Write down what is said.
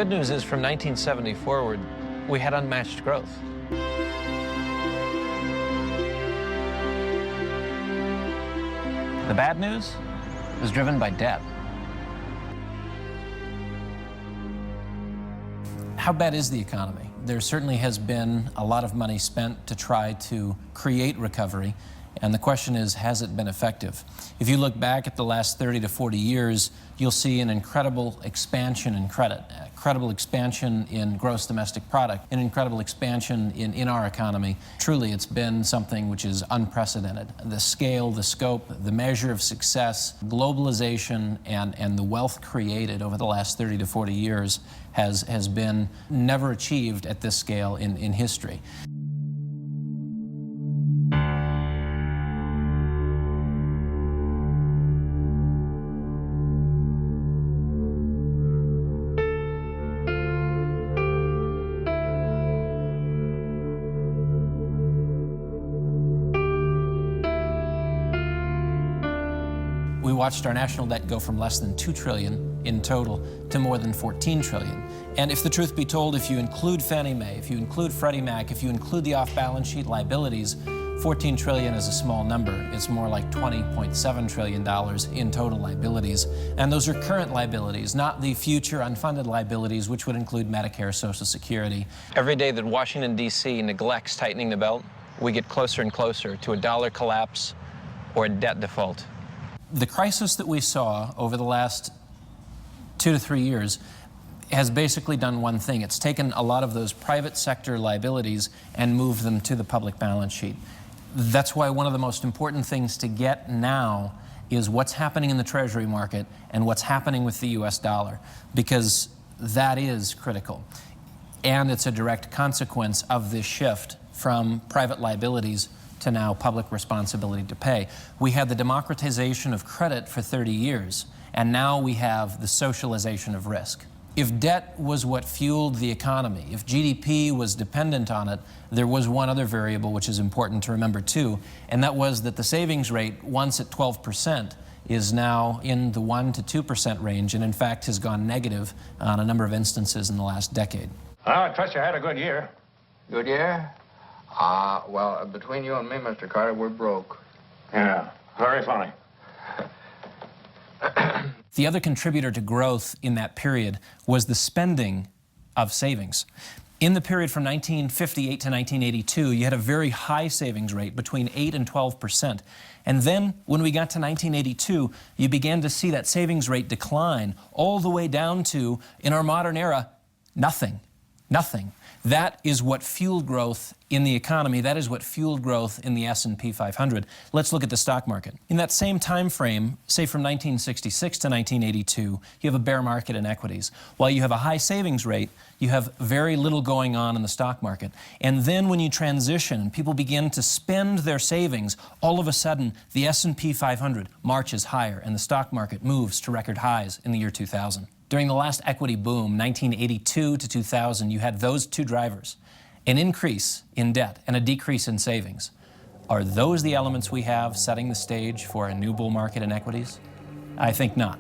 good news is from 1970 forward, we had unmatched growth. The bad news was driven by debt. How bad is the economy? There certainly has been a lot of money spent to try to create recovery, and the question is, has it been effective? If you look back at the last 30 to 40 years, you'll see an incredible expansion in credit, incredible expansion in gross domestic product, an incredible expansion in our economy. Truly, it's been something which is unprecedented. The scale, the scope, the measure of success, globalization, and the wealth created over the last 30 to 40 years has been never achieved at this scale in history. We watched our national debt go from less than $2 trillion in total to more than $14 trillion. And if the truth be told, if you include Fannie Mae, if you include Freddie Mac, if you include the off-balance sheet liabilities, $14 trillion is a small number. It's more like $20.7 trillion in total liabilities. And those are current liabilities, not the future unfunded liabilities, which would include Medicare, Social Security. Every day that Washington, D.C. neglects tightening the belt, we get closer and closer to a dollar collapse or a debt default. The crisis that we saw over the last 2 to 3 years has basically done one thing. It's taken a lot of those private sector liabilities and moved them to the public balance sheet. That's why one of the most important things to get now is what's happening in the Treasury market and what's happening with the US dollar, because that is critical. And it's a direct consequence of this shift from private liabilities to now public responsibility to pay. We had the democratization of credit for 30 years, and now we have the socialization of risk. If debt was what fueled the economy, if GDP was dependent on it, there was one other variable which is important to remember too, and that was that the savings rate, once at 12%, is now in the 1 to 2% range, and in fact has gone negative on a number of instances in the last decade. I trust you had a good year. Good year? Well, between you and me, Mr. Carter, we're broke. Yeah, very funny. The other contributor to growth in that period was the spending of savings. In the period from 1958 to 1982, you had a very high savings rate, between 8 and 12%. And then, when we got to 1982, you began to see that savings rate decline all the way down to, in our modern era, nothing. Nothing. That is what fueled growth in the economy. That is what fueled growth in the S&P 500. Let's look at the stock market. In that same time frame, say from 1966 to 1982, you have a bear market in equities. While you have a high savings rate, you have very little going on in the stock market. And then when you transition and people begin to spend their savings, all of a sudden the S&P 500 marches higher and the stock market moves to record highs in the year 2000. During the last equity boom, 1982 to 2000, you had those two drivers, an increase in debt and a decrease in savings. Are those the elements we have setting the stage for a new bull market in equities? I think not.